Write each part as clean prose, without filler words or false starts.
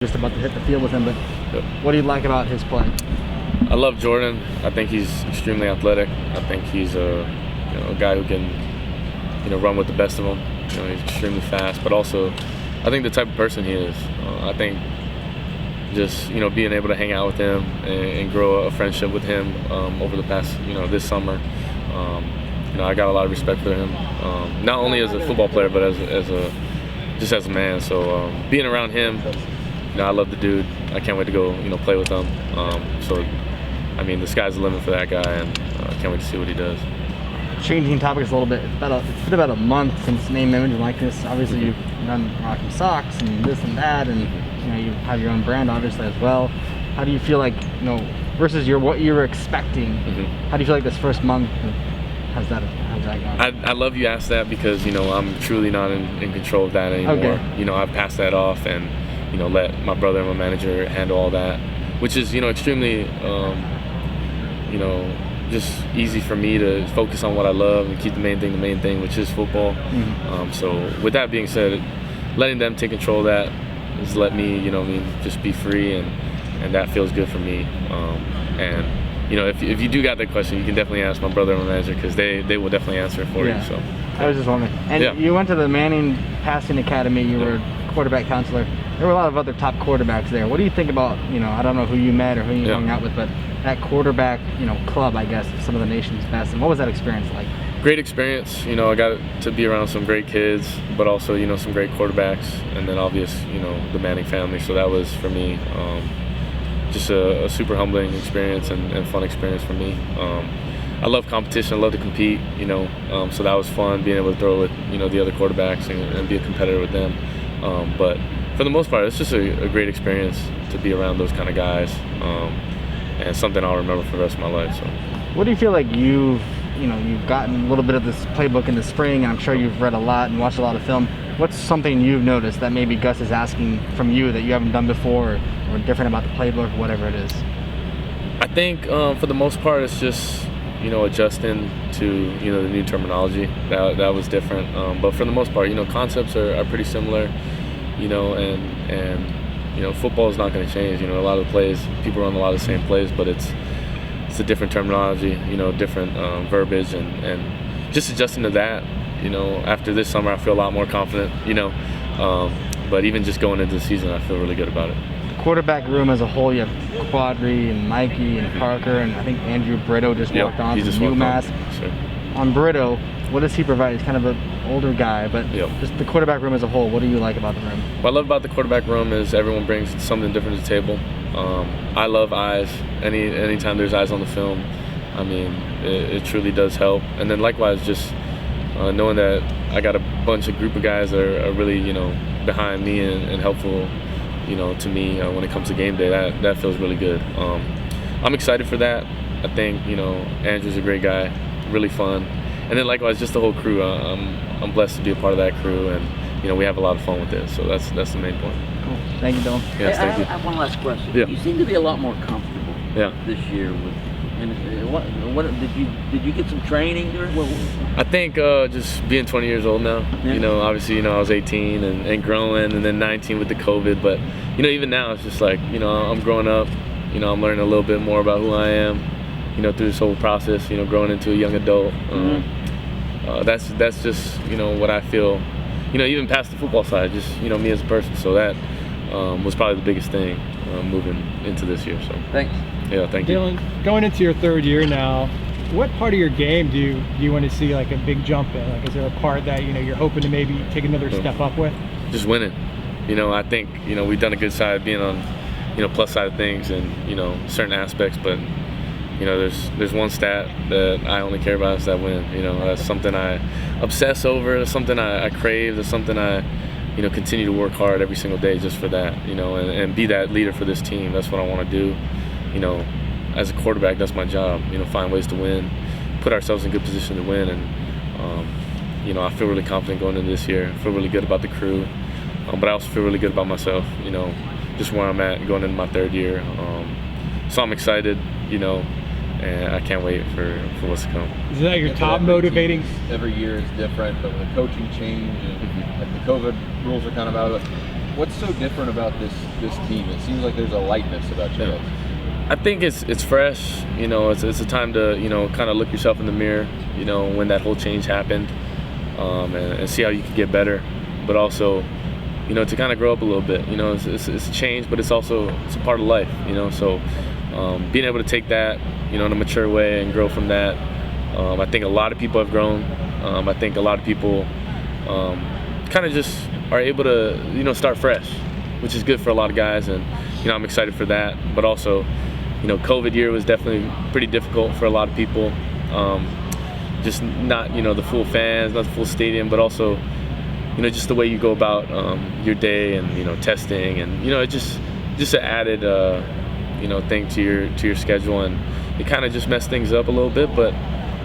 Just about to hit the field with him, but what do you like about his play? I love Jordan. I think he's extremely athletic. I think he's a guy who can run with the best of them. He's extremely fast, but also I think the type of person he is. I think just being able to hang out with him and grow a friendship with him over the past this summer. I got a lot of respect for him, not only as a football player but as a man. So being around him. I love the dude. I can't wait to go, play with him. So, I mean, the sky's the limit for that guy, and I can't wait to see what he does. Changing topics a little bit. It's been about a month since Name, Image, and Likeness. Obviously, you've done Rocking Socks and this and that, and you have your own brand, obviously, as well. How do you feel like, versus what you were expecting? How do you feel like this first month? How's that going? I love you asked that because I'm truly not in control of that anymore. Okay. I've passed that off and. Let my brother and my manager handle all that, which is, extremely, just easy for me to focus on what I love and keep the main thing, which is football. So with that being said, letting them take control of that has let me, just be free, and that feels good for me. And if you do got that question, you can definitely ask my brother and my manager because they will definitely answer it for you. So I was just wondering. And you went to the Manning Passing Academy. You were quarterback counselor. There were a lot of other top quarterbacks there. What do you think about, I don't know who you met or who you hung out with, but that quarterback, club, I guess, some of the nation's best. And what was that experience like? Great experience. I got to be around some great kids, but also, some great quarterbacks. And then obvious, the Manning family. So that was, for me, just a super humbling experience and fun experience for me. I love competition. I love to compete, so that was fun being able to throw with, the other quarterbacks and be a competitor with them. But for the most part, it's just a great experience to be around those kind of guys, and something I'll remember for the rest of my life. So, what do you feel like you've gotten a little bit of this playbook in the spring, and I'm sure you've read a lot and watched a lot of film. What's something you've noticed that maybe Gus is asking from you that you haven't done before, or different about the playbook, whatever it is? I think for the most part, it's just adjusting to the new terminology. That was different, but for the most part, concepts are pretty similar. And football is not going to change. A lot of the plays, people run a lot of the same plays, but it's a different terminology, different verbiage, and just adjusting to that. After this summer, I feel a lot more confident. But even just going into the season, I feel really good about it. The quarterback room as a whole, you have Quadri and Mikey and Parker, and I think Andrew Brito just walked on from UMass. Sure. On Brito, what does he provide? He's kind of an older guy, but just the quarterback room as a whole, what do you like about the room? What I love about the quarterback room is everyone brings something different to the table. I love eyes. Anytime there's eyes on the film, I mean, it truly does help. And then likewise, just knowing that I got a group of guys that are really, behind me and helpful, to me when it comes to game day, that feels really good. I'm excited for that. I think, Andrew's a great guy, really fun. And then likewise, just the whole crew. I'm blessed to be a part of that crew, and we have a lot of fun with it. So that's the main point. Cool. Thank you, Dillon. Yes, thank you. I have one last question. Yeah. You seem to be a lot more comfortable this year with. And what did you get some training during? I think just being 20 years old now. Obviously, I was 18 and growing, and then 19 with the COVID. But even now, it's just like I'm growing up. I'm learning a little bit more about who I am. Through this whole process, growing into a young adult. That's just what I feel. Even past the football side, just me as a person. So that was probably the biggest thing moving into this year. So thanks. Yeah, thank you. Dillon, going into your third year now, what part of your game do you want to see like a big jump in? Like, is there a part that you're hoping to maybe take another step up with? Just winning. I think we've done a good side being on plus side of things and certain aspects, but there's one stat that I only care about is that win. That's something I obsess over. That's something I crave. That's something I continue to work hard every single day just for that. And be that leader for this team. That's what I want to do. As a quarterback, that's my job. Find ways to win, put ourselves in good position to win, and I feel really confident going into this year. I feel really good about the crew, but I also feel really good about myself. Just where I'm at going into my third year. So I'm excited. And I can't wait for what's to come. Is that your top motivating? Every year is different, but with the coaching change and like the COVID rules are kind of out of it. What's so different about this team? It seems like there's a lightness about you guys. I think it's fresh. You know, it's a time to, you know, kind of look yourself in the mirror, you know, when that whole change happened, and see how you can get better, but also, you know, to kind of grow up a little bit. You know, it's a change, but it's a part of life, you know. So being able to take that, you know, in a mature way and grow from that. I think a lot of people have grown. I think a lot of people kind of just are able to, you know, start fresh, which is good for a lot of guys, and you know, I'm excited for that. But also, you know, COVID year was definitely pretty difficult for a lot of people. Just not, you know, the full fans, not the full stadium, but also, you know, just the way you go about your day, and you know, testing, and you know, it just an added you know, thing to your schedule, and it kind of just messed things up a little bit. But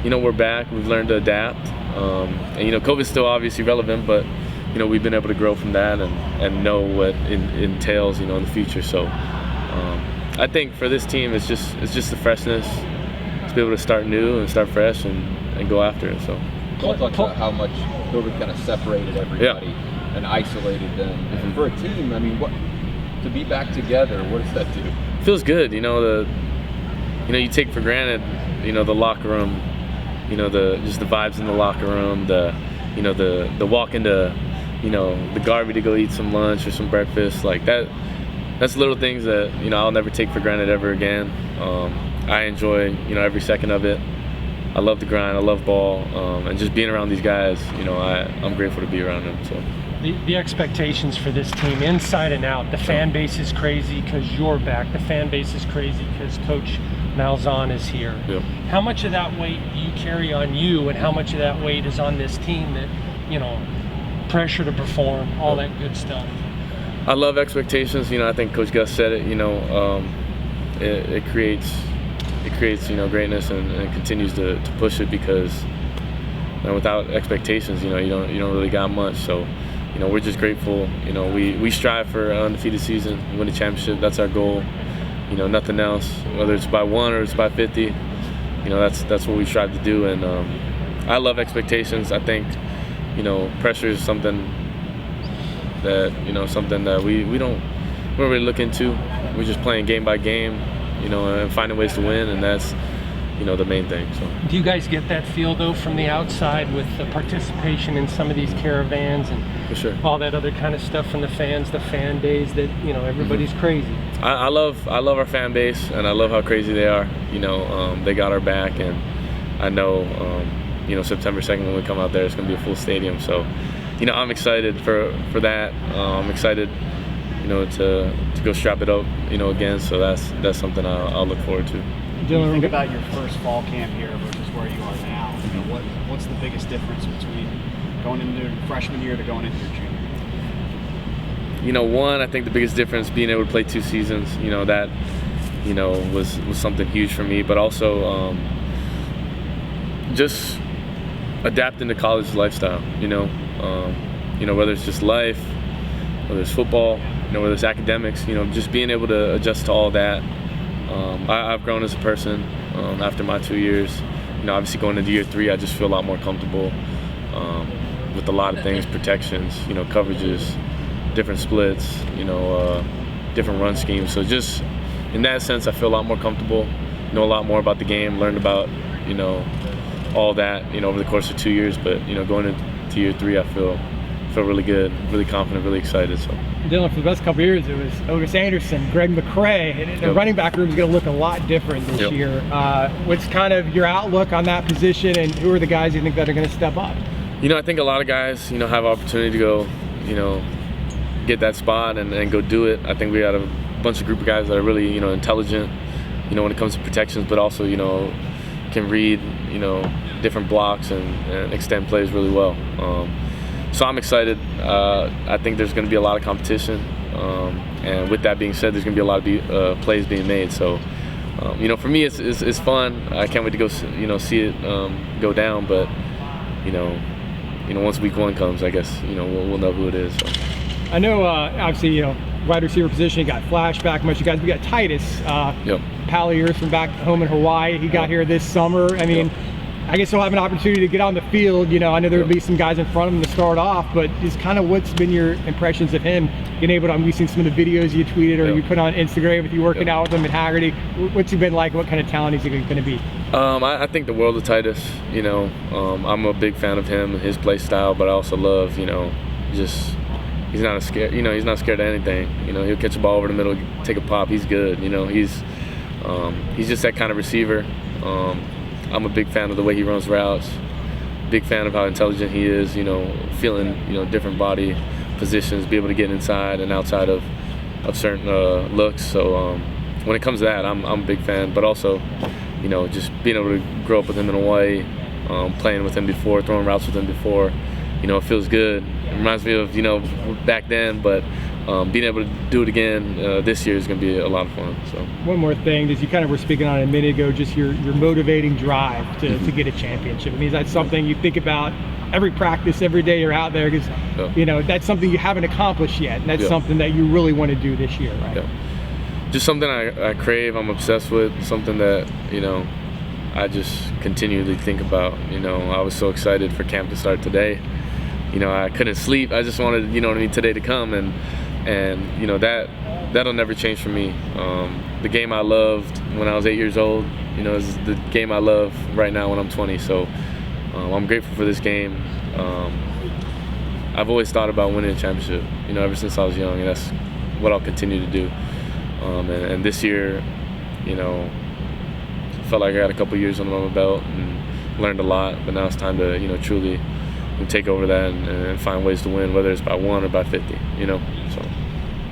you know, we're back. We've learned to adapt, and you know, COVID's still obviously relevant, but you know, we've been able to grow from that and know what it entails, you know, in the future. So I think for this team, it's just the freshness to be able to start new and start fresh and go after it. So Paul talks about how much COVID kind of separated everybody and isolated them. And for a team, I mean, to be back together, what does that do? Feels good, you know. You take for granted, you know, the locker room, you know, just the vibes in the locker room, the walk into, you know, the Garvey to go eat some lunch or some breakfast, like that. That's little things that, you know, I'll never take for granted ever again. I enjoy, you know, every second of it. I love the grind. I love ball, and just being around these guys. You know, I'm grateful to be around them. So the expectations for this team, inside and out. The fan base is crazy because you're back. The fan base is crazy because Coach Malzahn is here. Yeah. How much of that weight do you carry on you, and how much of that weight is on this team? That, you know, pressure to perform, all that good stuff. I love expectations. You know, I think Coach Gus said it. You know, it creates you know, greatness, and continues to push it, because you know, without expectations, you know, you don't really got much. So you know, we're just grateful. You know, we strive for an undefeated season, win a championship. That's our goal. You know, nothing else. Whether it's by 1 or it's by 50, you know, that's what we strive to do. And I love expectations. I think, you know, pressure is something that we don't really look into. We're just playing game by game, you know, and finding ways to win, and that's, you know, the main thing. So do you guys get that feel though from the outside with the participation in some of these caravans and for sure, all that other kind of stuff from the fans, the fan days, that, you know, everybody's crazy? I love our fan base, and I love how crazy they are. You know, they got our back, and I know, you know, September 2nd when we come out there, it's going to be a full stadium. So, you know, I'm excited for that. I'm excited, you know, to go strap it up, you know, again. So that's something I'll look forward to. Dillon, think about your first fall camp here versus where you are now. You know, what's the biggest difference between going into freshman year to going into your junior year? You know, one, I think the biggest difference, being able to play 2 seasons, you know, that, you know, was something huge for me. But also just adapting to college lifestyle, you know, whether it's just life, whether it's football, you know, whether it's academics, you know, just being able to adjust to all that. I've grown as a person after my 2 years. You know, obviously going into year 3, I just feel a lot more comfortable with a lot of things, protections, you know, coverages, different splits, you know, different run schemes. So just in that sense, I feel a lot more comfortable, know a lot more about the game, learned about, you know, all that, you know, over the course of 2 years. But, you know, going into year 3, I feel really good, really confident, really excited. So Dillon, for the best couple of years, it was Otis Anderson, Greg McCray, and the running back room is going to look a lot different this year. What's kind of your outlook on that position, and who are the guys you think that are going to step up? You know, I think a lot of guys, you know, have opportunity to go, you know, get that spot and go do it. I think we got a group of guys that are really, you know, intelligent, you know, when it comes to protections, but also, you know, can read, you know, different blocks and extend plays really well. So I'm excited. I think there's going to be a lot of competition, and with that being said, there's going to be a lot of plays being made. So, you know, for me, it's fun. I can't wait to go, you know, see it go down. But, you know, once week 1 comes, I guess, you know, we'll know who it is. So. I know, obviously, you know, wide receiver position, you got Flashback, much you guys. We got Titus, pal of yours from back home in Hawaii. He got here this summer. I mean, I guess he'll have an opportunity to get on the field. You know, I know there will be some guys in front of him to start off, but just kind of what's been your impressions of him being able to, we've seen some of the videos you tweeted or you put on Instagram with you working out with him at Haggerty. What's he been like? What kind of talent is he going to be? I think the world of Titus. You know, I'm a big fan of him and his play style, but I also love, you know, just he's not scared. You know, he's not scared of anything. You know, he'll catch a ball over the middle, take a pop. He's good. You know, he's just that kind of receiver. I'm a big fan of the way he runs routes. Big fan of how intelligent he is. You know, feeling, you know, different body positions, be able to get inside and outside of certain looks. So when it comes to that, I'm a big fan. But also, you know, just being able to grow up with him in Hawaii, playing with him before, throwing routes with him before, you know, it feels good. It reminds me of, you know, back then, but being able to do it again this year is going to be a lot of fun. So one more thing, as you kind of were speaking on a minute ago, just your motivating drive to get a championship. I mean, that's something you think about every practice, every day you're out there, because you know that's something you haven't accomplished yet, and that's something that you really want to do this year, right? Just something I crave, I'm obsessed with, something that, you know, I just continually think about. You know, I was so excited for camp to start today. You know, I couldn't sleep. I just wanted, you know what I mean, today to come, and you know, that'll never change for me. The game I loved when I was 8 years old, you know, is the game I love right now when I'm 20. So I'm grateful for this game. I've always thought about winning a championship, you know, ever since I was young, and that's what I'll continue to do. And this year, you know, felt like I got a couple years under my belt and learned a lot, but now it's time to, you know, truly take over that and find ways to win, whether it's by 1 or by 50, you know.